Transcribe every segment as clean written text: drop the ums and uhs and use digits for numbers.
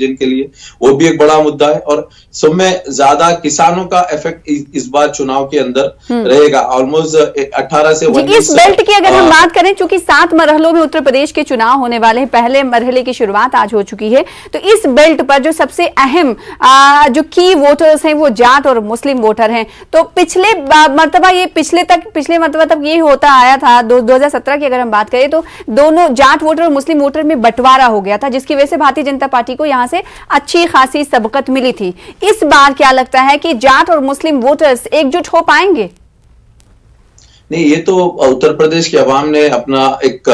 जिनके लिए वो भी एक बड़ा मुद्दा है। और सब में ज्यादा किसानों का इफेक्ट इस बार चुनाव के अंदर रहेगा। ऑलमोस्ट 18 से 19 इस बेल्ट की अगर हम बात करें, चूंकि 7 मरहलों में उत्तर प्रदेश के चुनाव होने वाले हैं, पहले मरहले की शुरुआत आज हो चुकी है, तो इस बेल्ट पर जो सबसे अहम जो की वोटर्स हैं वो जाट और मुस्लिम वोटर हैं। तो पिछले मरतबा तक ये होता आया था, 2017 की अगर हम बात करें तो दोनों जाट वोटर और मुस्लिम वोटर में बंटवारा हो गया था, जिसकी वजह से भारतीय जनता पार्टी को यहां से अच्छी खासी सबकत मिली थी। इस बार क्या लगता है कि जाट और मुस्लिम वोटर्स एकजुट हो पाएंगे? नहीं, ये तो उत्तर प्रदेश की आवाम ने अपना एक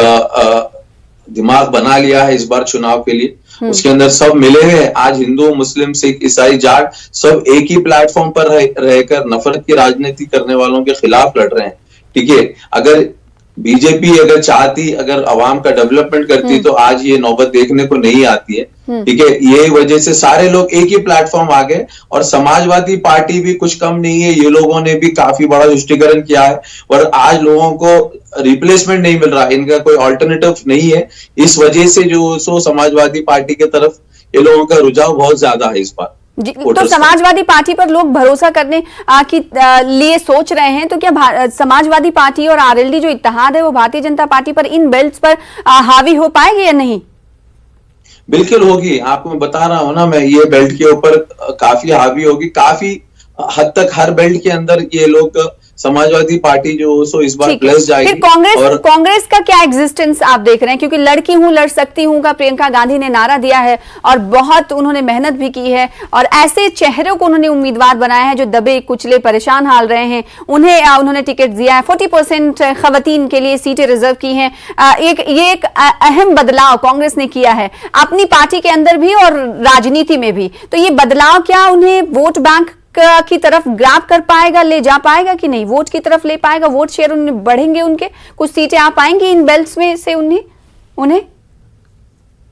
दिमाग बना लिया है इस बार चुनाव के लिए। उसके अंदर सब मिले हैं। आज हिंदू, मुस्लिम, सिख, ईसाई, जाट सब एक ही प्लेटफॉर्म पर रहकर नफरत की राजनीति करने वालों के खिलाफ लड़ रहे हैं। ठीक है, अगर बीजेपी अगर चाहती, अगर आवाम का डेवलपमेंट करती तो आज ये नौबत देखने को नहीं आती है। ठीक है, ये वजह से सारे लोग एक ही प्लेटफॉर्म आ गए। और समाजवादी पार्टी भी कुछ कम नहीं है, ये लोगों ने भी काफी बड़ा तुष्टीकरण किया है और आज लोगों को रिप्लेसमेंट नहीं मिल रहा, इनका कोई ऑल्टरनेटिव नहीं है। इस वजह से जो सो समाजवादी पार्टी की तरफ ये लोगों का रुझाव बहुत ज्यादा है इस बार। तो समाजवादी पार्टी पर लोग भरोसा करने के लिए सोच रहे हैं, तो क्या समाजवादी पार्टी और आरएलडी जो इत्तेहाद है वो भारतीय जनता पार्टी पर इन बेल्ट्स पर हावी हो पाएगी या नहीं? बिल्कुल होगी। आपको मैं बता रहा हूं ना, मैं ये बेल्ट के ऊपर काफी हावी होगी। काफी हद तक हर बेल्ट के अंदर ये लोग समाजवादी पार्टी जो सो इस बार प्लस जाएगी। फिर कांग्रेस का क्या एग्जिस्टेंस आप देख रहे हैं? क्योंकि लड़की हूं लड़ सकती हूं का प्रियंका गांधी ने नारा दिया है और बहुत उन्होंने मेहनत भी की है और ऐसे चेहरों को उन्होंने उम्मीदवार बनाया है जो दबे कुचले परेशान हाल रहे हैं, उन्होंने टिकट दिया है। 40% खवातीन के लिए सीटें रिजर्व की हैं। ये एक अहम बदलाव कांग्रेस ने किया है अपनी पार्टी के अंदर भी और राजनीति में भी। तो ये बदलाव क्या उन्हें वोट बैंक की तरफ ग्राब कर पाएगा, ले जा पाएगा कि नहीं? वोट की तरफ ले पाएगा? वोट शेयर उन्हें बढ़ेंगे, उनके कुछ सीटें आ पाएंगी इन बेल्ट्स में से उन्हें?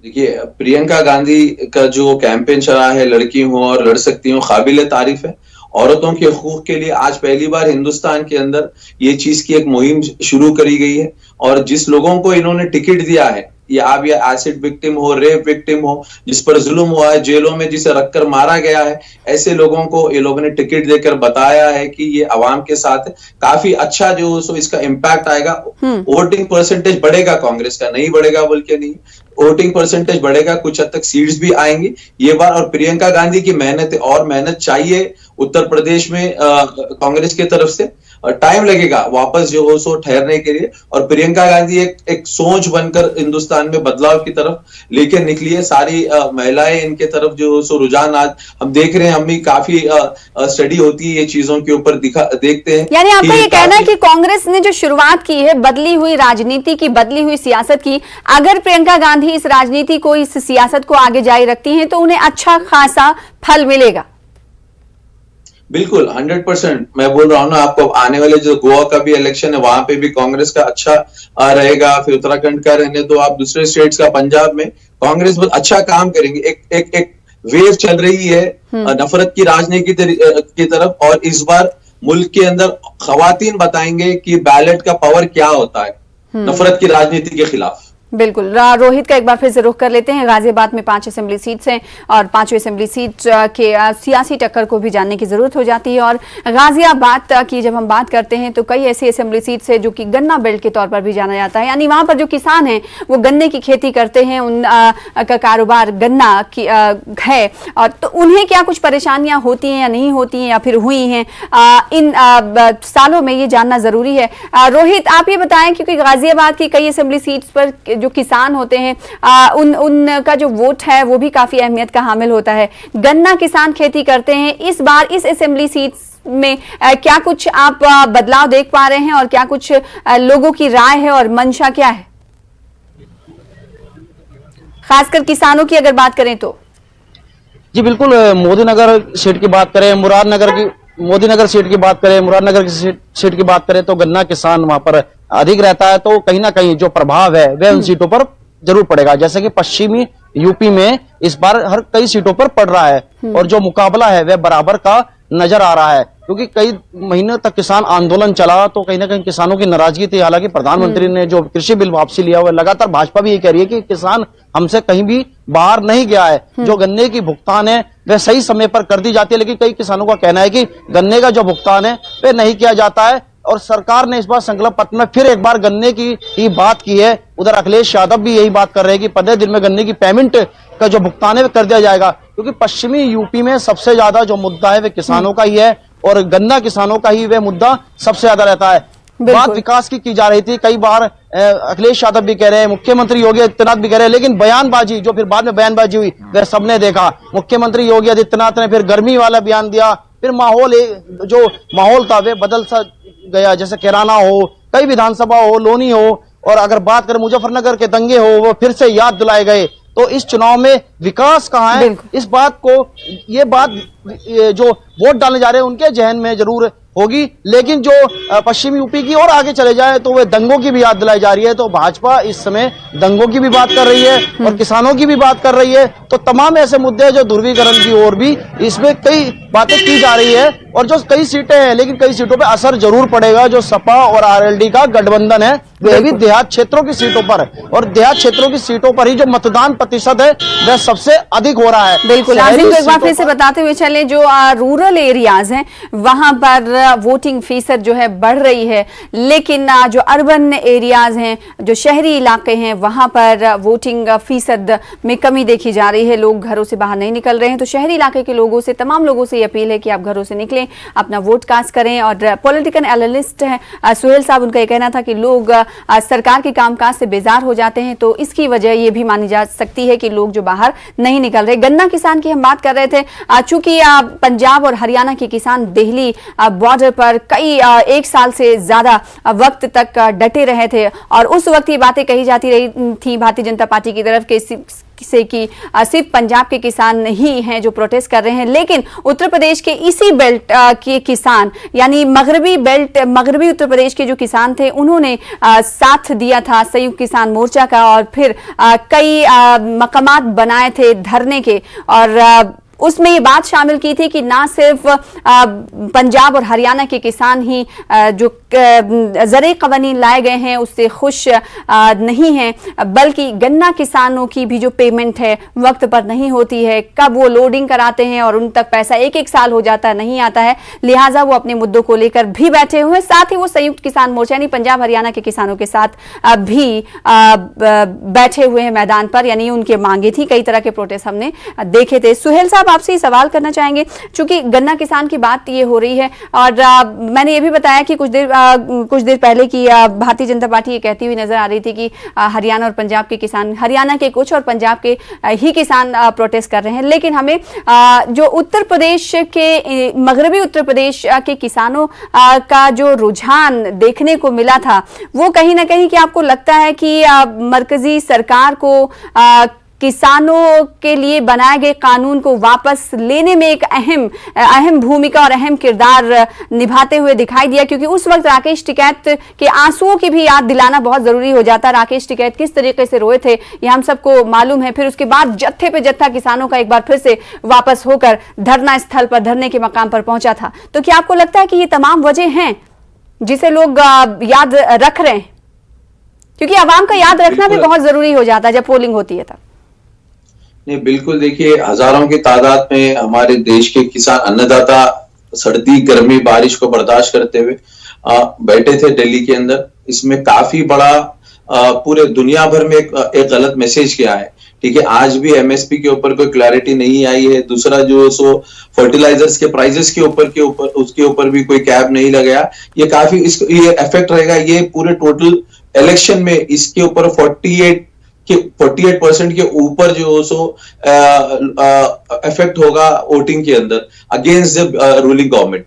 देखिए, प्रियंका गांधी का जो कैंपेन चला है, लड़की हूं और लड़ सकती हूं, काबिल तारीफ है। औरतों के हकूक के लिए आज पहली बार हिंदुस्तान के अंदर ये चीज की एक मुहिम शुरू करी गई है। और जिस लोगों को इन्होंने टिकट दिया है, आप या एसिड विक्टिम हो, रेप विक्टिम हो, जिस पर जुल्म हुआ है, जेलों में जिसे रखकर मारा गया है, ऐसे लोगों को ये लोगों ने टिकट देकर बताया है कि ये अवाम के साथ काफी अच्छा जो सो इसका इम्पैक्ट आएगा। वोटिंग परसेंटेज बढ़ेगा, कांग्रेस का नहीं बढ़ेगा बोल के नहीं, वोटिंग परसेंटेज बढ़ेगा, कुछ हद तक सीट्स भी आएंगी ये बार। और प्रियंका गांधी की मेहनत और मेहनत चाहिए उत्तर प्रदेश में कांग्रेस की तरफ से। टाइम लगेगा वापस जो हो सो ठहरने के लिए। और प्रियंका गांधी एक सोच बनकर हिंदुस्तान में बदलाव की तरफ लेकर निकली है। सारी महिलाएं इनके तरफ जो सो रुझान आज हम देख रहे हैं। हम भी काफी स्टडी होती है ये चीजों के ऊपर देखते हैं। यानी आपका ये कहना है कि कांग्रेस ने जो शुरुआत की है बदली हुई राजनीति की, बदली हुई सियासत की, अगर प्रियंका गांधी इस राजनीति को, इस सियासत को आगे जारी रखती हैं तो उन्हें अच्छा खासा फल मिलेगा? बिल्कुल 100%। मैं बोल रहा हूं ना आपको, आने वाले जो गोवा का भी इलेक्शन है वहां पे भी कांग्रेस का अच्छा रहेगा। फिर उत्तराखंड का रहने तो आप दूसरे स्टेट्स का, पंजाब में कांग्रेस बहुत अच्छा काम करेंगे। एक वेव चल रही है नफरत की राजनीति की तरफ। और इस बार मुल्क के अंदर खवातीन बताएंगे कि बैलेट का पावर क्या होता है नफरत की राजनीति के खिलाफ। बिल्कुल। रोहित का एक बार फिर से रुख कर लेते हैं। गाजियाबाद में 5 असेंबली सीट्स हैं और 5वीं असेंबली सीट के सियासी टक्कर को भी जानने की जरूरत हो जाती है। और गाजियाबाद की जब हम बात करते हैं तो कई ऐसी असेंबली सीट्स है जो कि गन्ना बेल्ट के तौर पर भी जाना जाता है, यानी वहां पर जो किसान हैं वो गन्ने की खेती करते हैं, उनका कारोबार गन्ना की है। और तो उन्हें क्या कुछ परेशानियां होती हैं या नहीं होती हैं या फिर हुई हैं इन सालों में, ये जानना जरूरी है। रोहित, आप ये बताएं, क्योंकि गाजियाबाद की कई असेंबली सीट्स पर जो किसान होते हैं उनका जो वोट है वो भी काफी अहमियत का हामिल होता है। गन्ना किसान खेती करते हैं। इस बार इस असेंबली सीट्स में क्या कुछ आप बदलाव देख पा रहे हैं और क्या कुछ लोगों की राय है और मंशा क्या है, खासकर किसानों की अगर बात करें तो? जी बिल्कुल। मोदीनगर सीट की बात करें, मोदीनगर सीट की बात करें, मुरादनगर की सीट की बात करें तो गन्ना किसान वहां पर अधिक रहता है, तो कहीं ना कहीं जो प्रभाव है वह उन सीटों पर जरूर पड़ेगा। जैसे कि पश्चिमी यूपी में इस बार हर कई सीटों पर पड़ रहा है और जो मुकाबला है वह बराबर का नजर आ रहा है। क्योंकि कई महीनों तक किसान आंदोलन चला तो कहीं ना कहीं किसानों की नाराजगी थी। हालांकि प्रधानमंत्री ने जो कृषि बिल वापसी लिया हुआ, लगातार भाजपा भी ये कह रही है कि किसान हमसे कहीं भी बाहर नहीं गया है, जो गन्ने की भुगतान है वह सही समय पर कर दी जाती है। लेकिन कई किसानों का कहना है कि गन्ने का जो भुगतान है वह नहीं किया जाता है और सरकार ने इस बार संकल्प पत्र में फिर एक बार गन्ने की ही बात की है। उधर अखिलेश यादव भी यही बात कर रहे हैं कि 15 दिन में गन्ने की पेमेंट का जो भुगतान है वह कर दिया जाएगा, क्योंकि पश्चिमी यूपी में सबसे ज्यादा जो मुद्दा है वह किसानों का ही है और गन्ना किसानों का ही वह मुद्दा सबसे ज्यादा रहता है। बात विकास की जा रही थी, कई बार अखिलेश यादव भी कह रहे हैं, मुख्यमंत्री योगी आदित्यनाथ भी कह रहे हैं, लेकिन बयानबाजी जो फिर बाद में बयानबाजी हुई वह सबने देखा। मुख्यमंत्री योगी आदित्यनाथ ने फिर गर्मी वाला बयान दिया, फिर जो माहौल था वह बदल सा गया, जैसे कैराना हो, कई विधानसभा हो, लोनी हो, और अगर बात करें मुजफ्फरनगर के दंगे हो वो फिर से याद दिलाए गए। तो इस चुनाव में विकास कहाँ है, इस बात को, ये बात जो वोट डालने जा रहे हैं उनके जहन में जरूर होगी, लेकिन जो पश्चिमी यूपी की और आगे चले जाए तो वे दंगों की भी याद दिलाई जा रही है। तो भाजपा इस समय दंगों की भी बात कर रही है और किसानों की भी बात कर रही है। तो तमाम ऐसे मुद्दे जो ध्रुवीकरण की ओर भी इसमें कई बातें की जा रही है और जो कई सीटें हैं, लेकिन कई सीटों पे असर जरूर पड़ेगा। जो सपा और आरएलडी का गठबंधन है वह भी देहात क्षेत्रों की सीटों पर, और देहात क्षेत्रों की सीटों पर ही जो मतदान प्रतिशत है वह सबसे अधिक हो रहा है। बिल्कुल, नाज़रीन को एक बार फिर से बताते हुए चले, जो रूरल एरियाज हैं वहां पर वोटिंग फीसद जो है बढ़ रही है, लेकिन जो अर्बन एरियाज हैं, जो शहरी इलाके हैं, वहां पर वोटिंग फीसद में कमी देखी जा रही है। लोग घरों से बाहर नहीं निकल रहे हैं। तो शहरी इलाके के लोगों से, तमाम लोगों से ये अपील है कि आप घरों से निकलें, अपना वोट कास्ट करें। और पॉलिटिकल एनालिस्ट हैं सुहेल साहब, उनका ये कहना था कि लोग सरकार के कामकाज से बेजार हो जाते हैं, तो इसकी वजह ये भी मानी जा सकती है कि लोग जो बाहर नहीं निकल रहे। गन्ना किसान की हम बात कर रहे थे, चूंकि पंजाब और हरियाणा के किसान दिल्ली बॉर्डर पर कई 1 साल से ज्यादा वक्त तक डटे रहे थे और उस वक्त ये बातें कही जाती रही थी भारतीय जनता पार्टी की तरफ के से कि सिर्फ पंजाब के किसान ही हैं जो प्रोटेस्ट कर रहे हैं, लेकिन उत्तर प्रदेश के इसी बेल्ट के किसान, यानी मगरबी उत्तर प्रदेश के जो किसान थे, उन्होंने साथ दिया था संयुक्त किसान मोर्चा का और फिर कई मकामात बनाए थे धरने के, और उसमें ये बात शामिल की थी कि ना सिर्फ पंजाब और हरियाणा के किसान ही जो ज़रे कवानीन लाए गए हैं उससे खुश नहीं हैं, बल्कि गन्ना किसानों की भी जो पेमेंट है वक्त पर नहीं होती है। कब वो लोडिंग कराते हैं और उन तक पैसा 1-1 साल हो जाता है, नहीं आता है। लिहाजा वो अपने मुद्दों को लेकर भी बैठे हुए हैं। साथ ही वो संयुक्त किसान मोर्चा यानी पंजाब हरियाणा के किसानों के साथ भी बैठे हुए हैं मैदान पर, यानी उनके मांगे थी। कई तरह के प्रोटेस्ट हमने देखे थे। सुहेल साहब, आपसे सवाल करना चाहेंगे, चूंकि गन्ना किसान की बात ये हो रही है और मैंने ये भी बताया कि कुछ देर पहले की भारतीय जनता पार्टी ये कहती हुई नजर आ रही थी कि हरियाणा और पंजाब के किसान, हरियाणा के कुछ और पंजाब के ही किसान प्रोटेस्ट कर रहे हैं, लेकिन हमें जो उत्तर प्रदेश के, मगरबी उत्तर प्रदेश के किसानों का जो रुझान देखने को मिला था, वो कहीं ना कहीं, कि आपको लगता है कि मरकजी सरकार को किसानों के लिए बनाए गए कानून को वापस लेने में एक अहम भूमिका और अहम किरदार निभाते हुए दिखाई दिया, क्योंकि उस वक्त राकेश टिकैत के आंसुओं की भी याद दिलाना बहुत जरूरी हो जाता है। राकेश टिकैत किस तरीके से रोए थे ये हम सबको मालूम है। फिर उसके बाद जत्थे पे जत्था किसानों का एक बार फिर से वापस होकर धरना स्थल पर, धरने के मकाम पर पहुंचा था। तो क्या आपको लगता है कि ये तमाम वजह हैं जिसे लोग याद रख रहे हैं? क्योंकि आवाम का याद रखना भी बहुत जरूरी हो जाता है जब पोलिंग होती है तब। नहीं, बिल्कुल, देखिए, हजारों की तादाद में हमारे देश के किसान अन्नदाता सर्दी, गर्मी, बारिश को बर्दाश्त करते हुए बैठे थे दिल्ली के अंदर। इसमें काफी बड़ा पूरे दुनिया भर में एक गलत मैसेज किया है। ठीक है, आज भी एमएसपी के ऊपर कोई क्लैरिटी नहीं आई है। दूसरा जो फर्टिलाइजर्स के प्राइसेस के ऊपर उसके ऊपर भी कोई कैप नहीं लगाया। ये काफी ये इफेक्ट रहेगा। ये पूरे टोटल इलेक्शन में इसके ऊपर 48% के ऊपर जो इफेक्ट होगा वोटिंग के अंदर अगेंस्ट द रूलिंग गवर्नमेंट।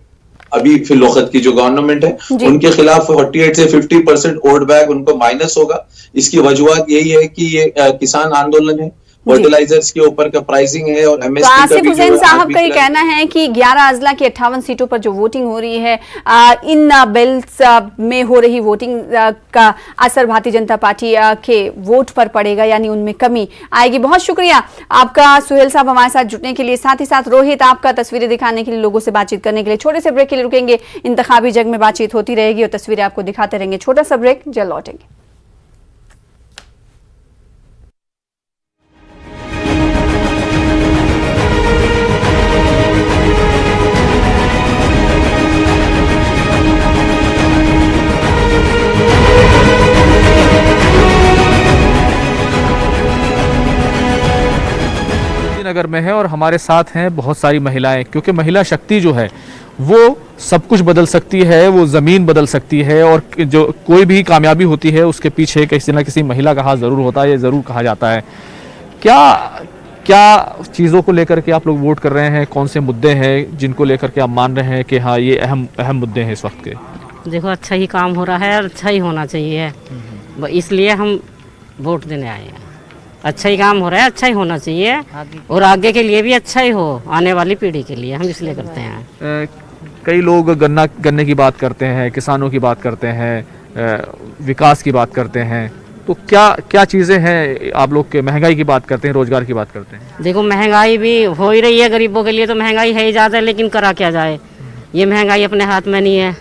अभी फिलौकत की जो गवर्नमेंट है उनके खिलाफ 48 से 50% वोट बैंक उनको माइनस होगा। इसकी वजूहत यही है कि ये किसान आंदोलन है, फर्टिलाइजर्स के ऊपर का प्राइसिंग है और तो एमएसपी का आसिफ भी जो हुसैन है साहब आज भी का ये कहना है कि 11 अजला की 58 सीटों पर जो वोटिंग हो रही है, इन बिल्स में हो रही वोटिंग का असर भारतीय जनता पार्टी के वोट पर पड़ेगा, यानी उनमें कमी आएगी। बहुत शुक्रिया आपका सुहेल साहब हमारे साथ जुड़ने के लिए, साथ ही साथ रोहित आपका तस्वीरें दिखाने के लिए, लोगों से बातचीत करने के लिए। छोटे से ब्रेक के लिए रुकेंगे, इंतखाबी जंग में बातचीत होती रहेगी और तस्वीरें आपको दिखाते रहेंगे। छोटा सा ब्रेक, जल्द लौटेंगे। नगर में है और हमारे साथ हैं बहुत सारी महिलाएं, क्योंकि महिला शक्ति जो है वो सब कुछ बदल सकती है, वो ज़मीन बदल सकती है और जो कोई भी कामयाबी होती है उसके पीछे किसी न किसी महिला का हाथ ज़रूर होता है, ये ज़रूर कहा जाता है। क्या क्या चीज़ों को लेकर के आप लोग वोट कर रहे हैं? कौन से मुद्दे हैं जिनको लेकर के आप मान रहे हैं कि हाँ ये अहम मुद्दे हैं इस वक्त के? देखो, अच्छा ही काम हो रहा है और अच्छा ही होना चाहिए, इसलिए हम वोट देने आए हैं। अच्छा ही काम हो रहा है, अच्छा ही होना चाहिए और आगे के लिए भी अच्छा ही हो, आने वाली पीढ़ी के लिए हम इसलिए करते हैं। कई लोग गन्ने की बात करते हैं, किसानों की बात करते हैं, विकास की बात करते हैं, तो क्या क्या चीज़ें हैं आप लोग के? महंगाई की बात करते हैं, रोजगार की बात करते हैं। देखो, महंगाई भी हो ही रही है, गरीबों के लिए तो महंगाई है ही ज़्यादा, लेकिन करा क्या जाए, ये महंगाई अपने हाथ में नहीं है।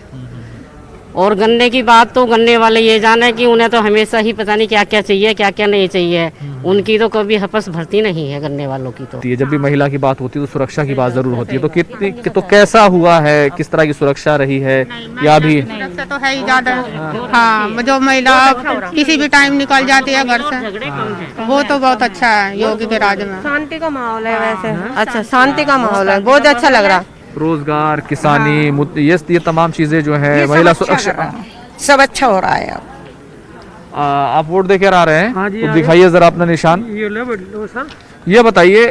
और गन्ने की बात तो गन्ने वाले ये जाने कि उन्हें तो हमेशा ही पता नहीं क्या क्या चाहिए, क्या क्या नहीं चाहिए, उनकी तो कभी हपस भरती नहीं है गन्ने वालों की। तो जब भी महिला की बात होती है तो सुरक्षा की बात जरूर होती है, तो कितनी तो कैसा हुआ है, किस तरह की सुरक्षा रही है? या भी सुरक्षा तो है ही ज्यादा। हाँ, जो महिला किसी भी टाइम निकल जाती है घर से, वो तो बहुत अच्छा है योगी के राज में। शांति का माहौल है वैसे, अच्छा शांति का माहौल है, बहुत अच्छा लग रहा है। रोजगार, किसानी, ये तमाम चीजें जो है, महिला सुरक्षा, सब अच्छा हो रहा है। अब आप वोट देकर आ रहे हैं? हाँ जी, तो दिखाइए जरा अपना निशान। ये बताइए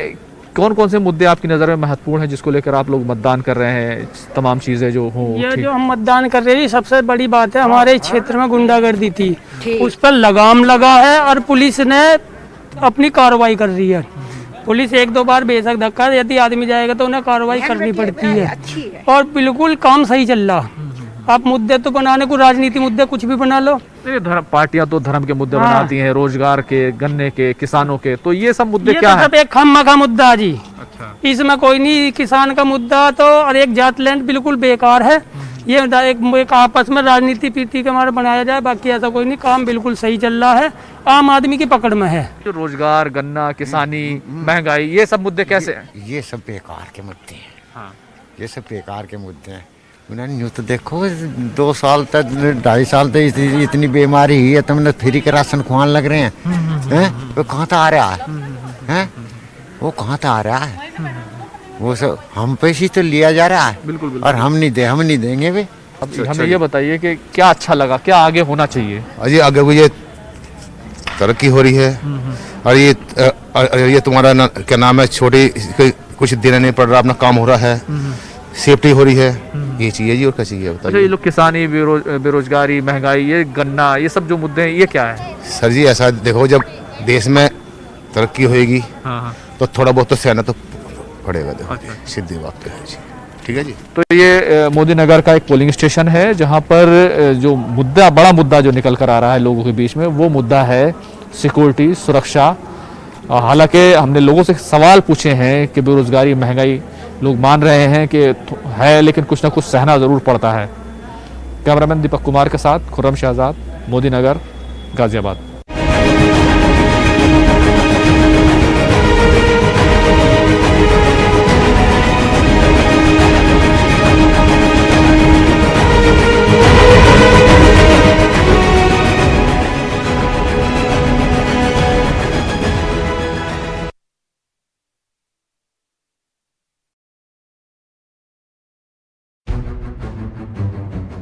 कौन कौन से मुद्दे आपकी नज़र में महत्वपूर्ण है जिसको लेकर आप लोग मतदान कर रहे हैं? तमाम चीजें जो हो, ये जो हम मतदान कर रहे हैं, सबसे बड़ी बात है हमारे क्षेत्र में गुंडागर्दी थी, उस पर लगाम लगा है और पुलिस ने अपनी कार्रवाई कर रही है। पुलिस एक दो बार बेशक धक्का यदि आदमी जाएगा तो उन्हें कार्रवाई करनी पड़ती है और बिल्कुल काम सही चल रहा। आप मुद्दे तो बनाने को, राजनीति मुद्दे कुछ भी बना लो, पार्टियां तो धर्म के मुद्दे बनाती हैं, रोजगार के, गन्ने के, किसानों के, तो ये सब मुद्दे क्या तो है? सब एक खम्मा का मुद्दा जी। अच्छा। इसमें कोई नहीं, किसान का मुद्दा तो और एक जात लैंड बिल्कुल बेकार है। ये एक आपस में राजनीति पीती के हमारे बनाया जाए, बाकी ऐसा कोई नहीं, काम बिल्कुल सही चल रहा है, आम आदमी की पकड़ में है। जो रोजगार, गन्ना, किसानी, महंगाई, ये सब मुद्दे कैसे हैं? ये सब बेकार के मुद्दे हैं। हाँ। ये सब बेकार के मुद्दे हैं। उन्होंने यूँ तो देखो 2 साल तक, 2.5 साल तक इतनी बीमारी ही है, तुमने फ्री के राशन खुआने लग रहे हैं। वो कहाँ से आ रहा है? वो कहाँ से आ रहा है? वो सब हम पे ही तो लिया जा रहा है। बिल्कुल। और हम नहीं देंगे वे। हमें ये बताइए कि क्या अच्छा लगा, क्या आगे होना चाहिए? अजय आगे वो ये तरक्की हो रही है और ये तुम्हारा क्या नाम है, छोटी कुछ देना नहीं पड़ रहा, अपना काम हो रहा है, सेफ्टी हो रही है, ये चाहिए जी। और क्या चाहिए बताइए? ये लोग किसानी, बेरोजगारी, महंगाई, ये गन्ना, ये सब जो मुद्दे हैं, ये क्या है? सर जी ऐसा देखो, जब देश में तरक्की होएगी तो थोड़ा बहुत तो सहना तो पड़ेगा। देखो सीधी बात है जी। ठीक है जी। तो ये मोदी नगर का एक पोलिंग स्टेशन है जहां पर जो मुद्दा, बड़ा मुद्दा जो निकल कर आ रहा है लोगों के बीच में, वो मुद्दा है सिक्योरिटी, सुरक्षा। हालांकि हमने लोगों से सवाल पूछे हैं कि बेरोजगारी, महंगाई, लोग मान रहे हैं कि है, लेकिन कुछ ना कुछ सहना जरूर पड़ता है। कैमरामैन दीपक कुमार के साथ खुर्रम शहजाद, मोदी नगर, गाजियाबाद।